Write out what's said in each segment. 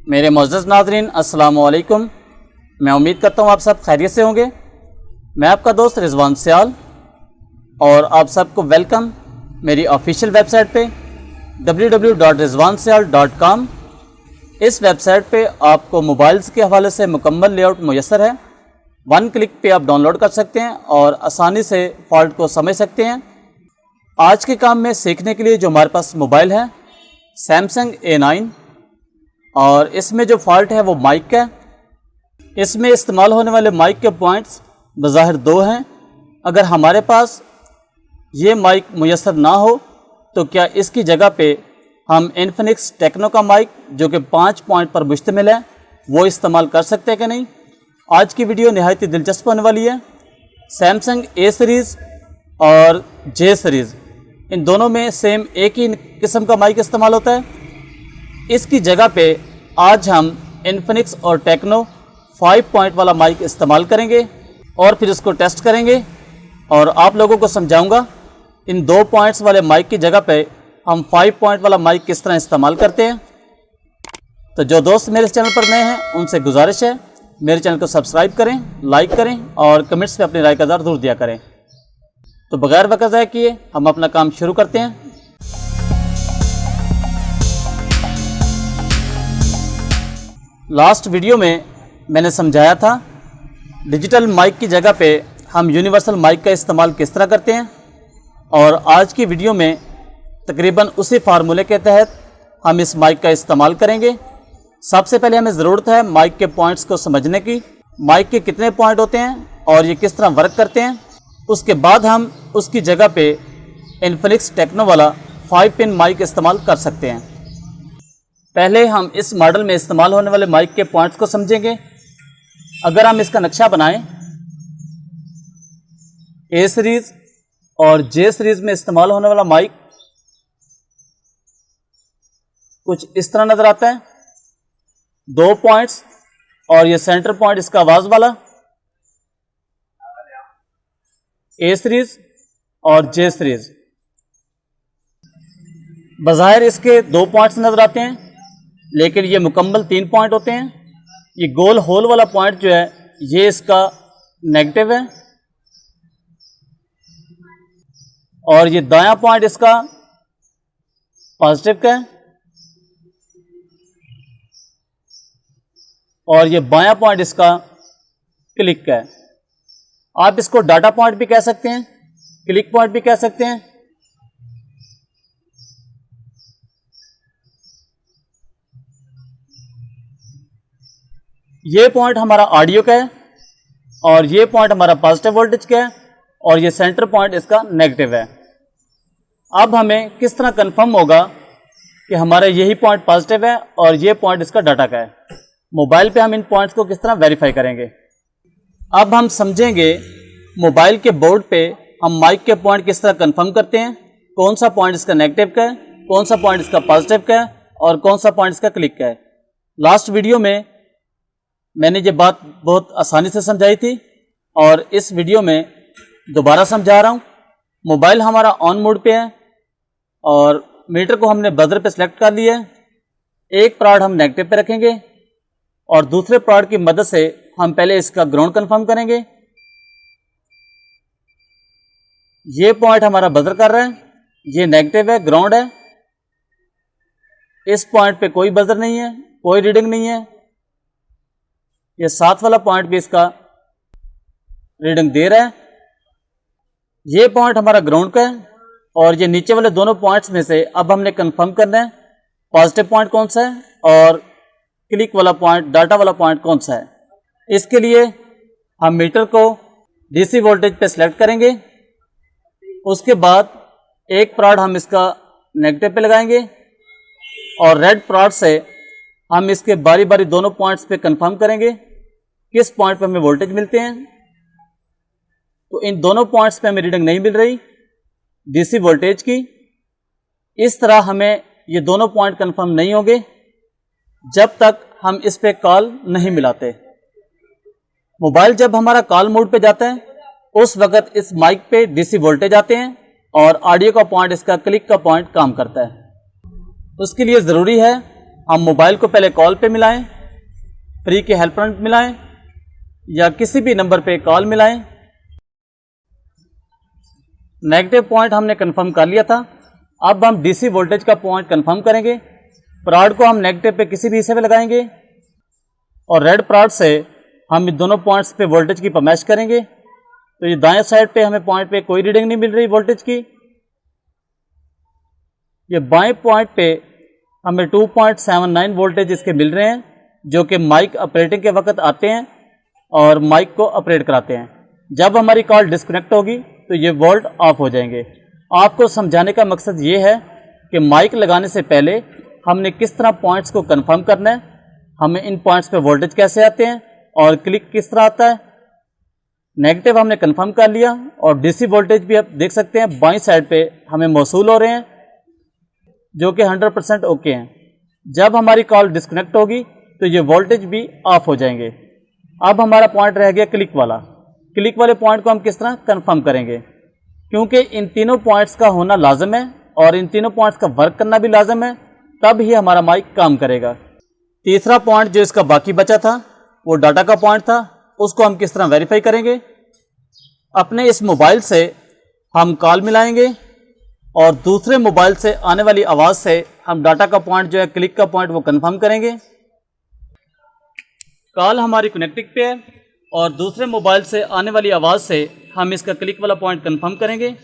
मेरे मोअज़्ज़ज़ नाज़रीन अस्सलामु अलैकुम। मैं उम्मीद करता हूँ आप सब खैरियत से होंगे। मैं आपका दोस्त रिजवान सियाल और आप सबको वेलकम मेरी ऑफिशियल वेबसाइट पे www.rizwansyal.com। इस वेबसाइट पे आपको मोबाइल्स के हवाले से मुकम्मल लेआउट मुयस्सर है। वन क्लिक पे आप डाउनलोड कर सकते हैं और आसानी से फॉल्ट को समझ सकते हैं। आज के काम में सीखने के लिए जो हमारे पास मोबाइल है सैमसंग A9 और इसमें जो फॉल्ट है वो माइक का है। इसमें इस्तेमाल होने वाले माइक के पॉइंट्स बज़ाहिर दो हैं। अगर हमारे पास ये माइक मुयस्सर ना हो तो क्या इसकी जगह पे हम इन्फिनिक्स टेक्नो का माइक जो कि 5 पॉइंट पर मुश्तमिल है वो इस्तेमाल कर सकते हैं कि नहीं। आज की वीडियो नहायत ही दिलचस्प होने वाली है। सैमसंग A सीरीज़ और J सीरीज़ इन दोनों में सेम एक ही किस्म का माइक इस्तेमाल होता है। इसकी जगह पे आज हम इन्फिनिक्स और टेक्नो 5 पॉइंट वाला माइक इस्तेमाल करेंगे और फिर इसको टेस्ट करेंगे और आप लोगों को समझाऊंगा इन 2 पॉइंट्स वाले माइक की जगह पे हम 5 पॉइंट वाला माइक किस तरह इस्तेमाल करते हैं। तो जो दोस्त मेरे चैनल पर नए हैं उनसे गुजारिश है मेरे चैनल को सब्सक्राइब करें, लाइक करें और कमेंट्स में अपनी राय का ज़रूर दिया करें। तो बगैर वक्त ज़ाया किए हम अपना काम शुरू करते हैं। लास्ट वीडियो में मैंने समझाया था डिजिटल माइक की जगह पे हम यूनिवर्सल माइक का इस्तेमाल किस तरह करते हैं और आज की वीडियो में तकरीबन उसी फार्मूले के तहत हम इस माइक का इस्तेमाल करेंगे। सबसे पहले हमें ज़रूरत है माइक के पॉइंट्स को समझने की, माइक के कितने पॉइंट होते हैं और ये किस तरह वर्क करते हैं। उसके बाद हम उसकी जगह पे इन्फिनिक्स टेक्नो वाला 5 पिन माइक इस्तेमाल कर सकते हैं। पहले हम इस मॉडल में इस्तेमाल होने वाले माइक के पॉइंट्स को समझेंगे। अगर हम इसका नक्शा बनाएं A सीरीज़ और J सीरीज़ में इस्तेमाल होने वाला माइक कुछ इस तरह नज़र आता है। 2 पॉइंट्स और ये सेंटर पॉइंट इसका आवाज़ वाला A सीरीज़ और J सीरीज़। बज़ाहिर इसके 2 पॉइंट्स नज़र आते हैं लेकिन ये मुकम्मल 3 पॉइंट होते हैं। ये गोल होल वाला पॉइंट जो है ये इसका नेगेटिव है और ये दायां पॉइंट इसका पॉजिटिव का है और ये बायां पॉइंट इसका क्लिक का है। आप इसको डाटा पॉइंट भी कह सकते हैं, क्लिक पॉइंट भी कह सकते हैं। ये पॉइंट हमारा ऑडियो का है और ये पॉइंट हमारा पॉजिटिव वोल्टेज का है और ये सेंटर पॉइंट इसका नेगेटिव है। अब हमें किस तरह कंफर्म होगा कि हमारा यही पॉइंट पॉजिटिव है और ये पॉइंट इसका डाटा का है। मोबाइल पे हम इन पॉइंट्स को किस तरह वेरीफाई करेंगे। अब हम समझेंगे मोबाइल के बोर्ड पे हम माइक के पॉइंट किस तरह कंफर्म करते हैं, कौन सा पॉइंट इसका नेगेटिव का है, कौन सा पॉइंट इसका पॉजिटिव का है और कौन सा पॉइंट इसका क्लिक का है। लास्ट वीडियो में मैंने ये बात बहुत आसानी से समझाई थी और इस वीडियो में दोबारा समझा रहा हूँ। मोबाइल हमारा ऑन मोड पे है और मीटर को हमने बजर पे सिलेक्ट कर लिया है। एक प्राड हम नेगेटिव पे रखेंगे और दूसरे प्राड की मदद से हम पहले इसका ग्राउंड कंफर्म करेंगे। ये पॉइंट हमारा बजर कर रहा है, ये नेगेटिव है, ग्राउंड है। इस पॉइंट पे कोई बजर नहीं है, कोई रीडिंग नहीं है। ये 7 वाला पॉइंट भी इसका रीडिंग दे रहा है। ये पॉइंट हमारा ग्राउंड का है और ये नीचे वाले दोनों पॉइंट्स में से अब हमने कंफर्म करना है पॉजिटिव पॉइंट कौन सा है और क्लिक वाला पॉइंट, डाटा वाला पॉइंट कौन सा है। इसके लिए हम मीटर को डीसी वोल्टेज पे सिलेक्ट करेंगे। उसके बाद एक प्राड हम इसका नेगेटिव पे लगाएंगे और रेड प्राड से हम इसके बारी बारी दोनों पॉइंट्स पे कंफर्म करेंगे किस पॉइंट पे हमें वोल्टेज मिलते हैं। तो इन दोनों पॉइंट्स पे हमें रीडिंग नहीं मिल रही डीसी वोल्टेज की। इस तरह हमें ये दोनों पॉइंट कंफर्म नहीं होंगे जब तक हम इस पे कॉल नहीं मिलाते। मोबाइल जब हमारा कॉल मोड पे जाता है उस वक्त इस माइक पे डीसी वोल्टेज आते हैं और ऑडियो का पॉइंट इसका क्लिक का पॉइंट काम करता है। उसके लिए ज़रूरी है हम मोबाइल को पहले कॉल पे मिलाएं, फ्री के हेल्पलाइन पे मिलाएं या किसी भी नंबर पे कॉल मिलाएं। नेगेटिव पॉइंट हमने कंफर्म कर लिया था। अब हम डीसी वोल्टेज का पॉइंट कंफर्म करेंगे। प्रॉड को हम नेगेटिव पे किसी भी हिस्से पे लगाएंगे और रेड प्रॉड से हम इन दोनों पॉइंट्स पे वोल्टेज की मैच करेंगे। तो ये दाएं साइड पे हमें पॉइंट पे कोई रीडिंग नहीं मिल रही वोल्टेज की। ये बाएं पॉइंट पे हमें 2.79 वोल्टेज इसके मिल रहे हैं, जो कि माइक ऑपरेटिंग के वक्त आते हैं और माइक को ऑपरेट कराते हैं। जब हमारी कॉल डिस्कनेक्ट होगी तो ये वोल्ट ऑफ हो जाएंगे। आपको समझाने का मकसद ये है कि माइक लगाने से पहले हमने किस तरह पॉइंट्स को कंफर्म करना है, हमें इन पॉइंट्स पे वोल्टेज कैसे आते हैं और क्लिक किस तरह आता है। नेगेटिव हमने कंफर्म कर लिया और डीसी वोल्टेज भी आप देख सकते हैं बाईं साइड पे हमें मौसूल हो रहे हैं, जो कि 100% ओके हैं। जब हमारी कॉल डिस्कनेक्ट होगी तो ये वोल्टेज भी ऑफ हो जाएंगे। अब हमारा पॉइंट रह गया क्लिक वाला। क्लिक वाले पॉइंट को हम किस तरह कंफर्म करेंगे, क्योंकि इन तीनों पॉइंट्स का होना लाजम है और इन तीनों पॉइंट्स का वर्क करना भी लाजम है, तब ही हमारा माइक काम करेगा। तीसरा पॉइंट जो इसका बाकी बचा था वो डाटा का पॉइंट था, उसको हम किस तरह वेरीफाई करेंगे। अपने इस मोबाइल से हम कॉल मिलाएंगे और दूसरे मोबाइल से आने वाली आवाज़ से हम डाटा का पॉइंट जो है क्लिक का पॉइंट वो कंफर्म करेंगे। कॉल हमारी कनेक्टिंग पे है और दूसरे मोबाइल से आने वाली आवाज़ से हम इसका क्लिक वाला पॉइंट कंफर्म करेंगे।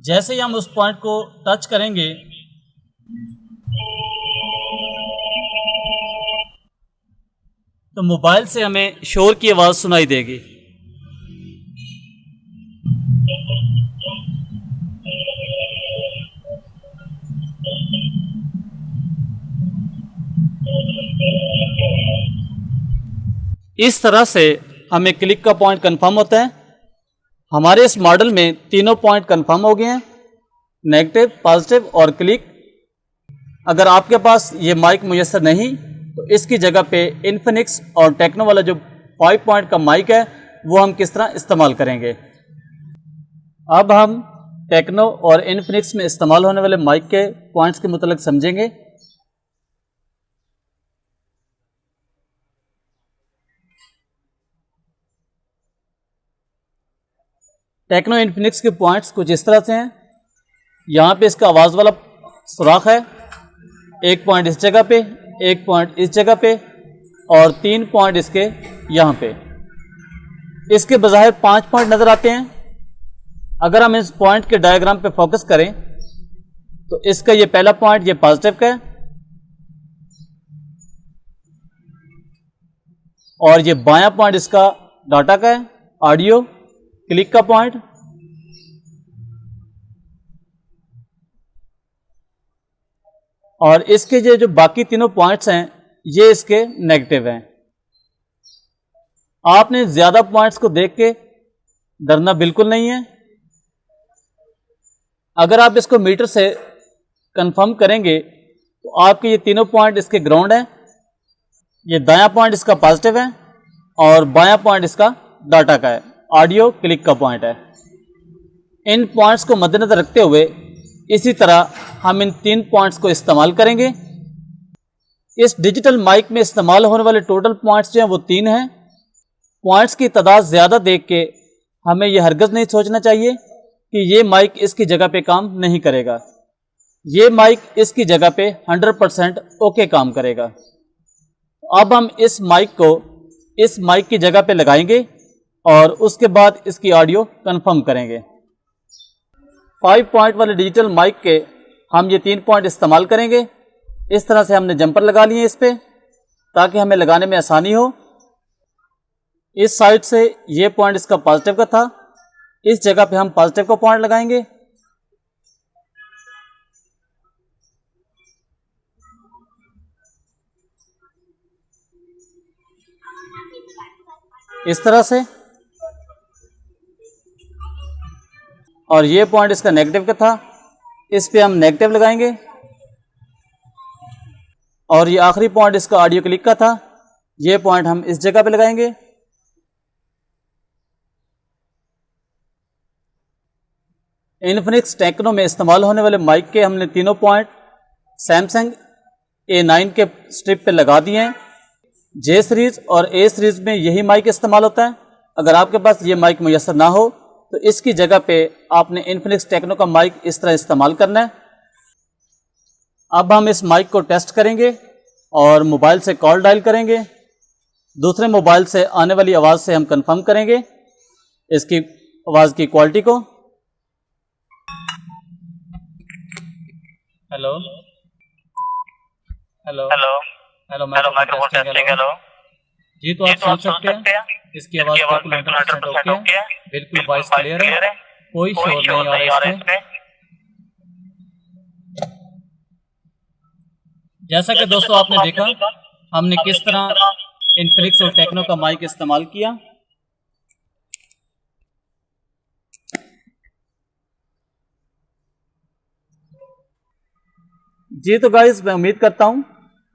जैसे ही हम उस पॉइंट को टच करेंगे तो मोबाइल से हमें शोर की आवाज़ सुनाई देगी। इस तरह से हमें क्लिक का पॉइंट कंफर्म होता है। हमारे इस मॉडल में तीनों पॉइंट कंफर्म हो गए हैं, नेगेटिव, पॉजिटिव और क्लिक। अगर आपके पास ये माइक मुयस्सर नहीं तो इसकी जगह पे इन्फिनिक्स और टेक्नो वाला जो 5 पॉइंट का माइक है वो हम किस तरह इस्तेमाल करेंगे। अब हम टेक्नो और इन्फिनिक्स में इस्तेमाल होने वाले माइक के पॉइंट्स के मुतालिक समझेंगे। टेक्नो इन्फिनिक्स के पॉइंट्स कुछ इस तरह से हैं। यहाँ पे इसका आवाज़ वाला सुराख है, एक पॉइंट इस जगह पे, एक पॉइंट इस जगह पे और 3 पॉइंट इसके यहाँ पे। इसके बज़ाहिर 5 पॉइंट नज़र आते हैं। अगर हम इस पॉइंट के डायग्राम पे फोकस करें तो इसका ये पहला पॉइंट ये पॉजिटिव का है और ये बायां पॉइंट इसका डाटा का है, ऑडियो क्लिक का पॉइंट। और इसके जो बाकी तीनों पॉइंट्स हैं ये इसके नेगेटिव हैं। आपने ज्यादा पॉइंट्स को देख के डरना बिल्कुल नहीं है। अगर आप इसको मीटर से कंफर्म करेंगे तो आपके ये तीनों पॉइंट इसके ग्राउंड हैं। ये दायां पॉइंट इसका पॉजिटिव है और बायां पॉइंट इसका डाटा का है, ऑडियो क्लिक का पॉइंट है। इन पॉइंट्स को मद्देनजर रखते हुए इसी तरह हम इन 3 पॉइंट्स को इस्तेमाल करेंगे। इस डिजिटल माइक में इस्तेमाल होने वाले टोटल पॉइंट्स जो हैं वो 3 हैं। पॉइंट्स की तादाद ज़्यादा देख के हमें यह हरगज़ नहीं सोचना चाहिए कि ये माइक इसकी जगह पे काम नहीं करेगा। ये माइक इसकी जगह पे 100% ओके काम करेगा। अब हम इस माइक को इस माइक की जगह पे लगाएंगे और उसके बाद इसकी ऑडियो कंफर्म करेंगे। 5 पॉइंट वाले डिजिटल माइक के हम ये 3 पॉइंट इस्तेमाल करेंगे। इस तरह से हमने जंपर लगा लिए इस पे ताकि हमें लगाने में आसानी हो। इस साइड से ये पॉइंट इसका पॉजिटिव का था, इस जगह पे हम पॉजिटिव का पॉइंट लगाएंगे। इस तरह से। और ये पॉइंट इसका नेगेटिव का था, इस पे हम नेगेटिव लगाएंगे। और ये आखिरी पॉइंट इसका ऑडियो क्लिक का था, ये पॉइंट हम इस जगह पे लगाएंगे। इन्फिनिक्स टेक्नो में इस्तेमाल होने वाले माइक के हमने तीनों पॉइंट सैमसंग A9 के स्ट्रिप पे लगा दिए हैं। J सीरीज़ और A सीरीज़ में यही माइक इस्तेमाल होता है। अगर आपके पास ये माइक मुयस्सर ना हो तो इसकी जगह पे आपने इन्फिनिक्स टेक्नो का माइक इस तरह इस्तेमाल करना है। अब हम इस माइक को टेस्ट करेंगे और मोबाइल से कॉल डायल करेंगे। दूसरे मोबाइल से आने वाली आवाज़ से हम कंफर्म करेंगे इसकी आवाज़ की क्वालिटी को। Hello hello hello hello microphone testing. Hello ji, तो आप सुन सकते हैं इसकी आवाज़ बिल्कुल 100% ओके है, बिल्कुल वॉइस क्लियर है, कोई शोर नहीं आ रहा है इसमें। जैसा कि दोस्तों आपने देखा हमने किस तरह इन्फिनिक्स और टेक्नो का माइक इस्तेमाल किया। जी तो गाइस, मैं उम्मीद करता हूं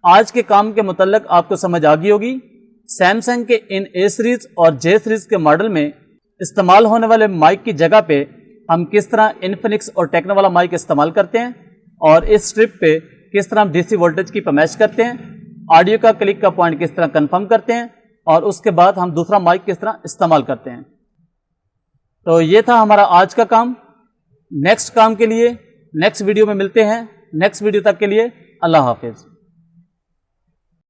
आज के काम के मुतल्लिक आपको समझ आ गई होगी। सैमसंग के इन A सीरीज़ और J सीरीज़ के मॉडल में इस्तेमाल होने वाले माइक की जगह पे हम किस तरह इन्फिनिक्स और टेक्नो वाला माइक इस्तेमाल करते हैं और इस स्ट्रिप पे किस तरह हम DC वोल्टेज की पैमाइश करते हैं, ऑडियो का क्लिक का पॉइंट किस तरह कंफर्म करते हैं और उसके बाद हम दूसरा माइक किस तरह इस्तेमाल करते हैं। तो ये था हमारा आज का काम। नेक्स्ट काम के लिए नेक्स्ट वीडियो में मिलते हैं। नेक्स्ट वीडियो तक के लिए अल्लाह हाफिज़।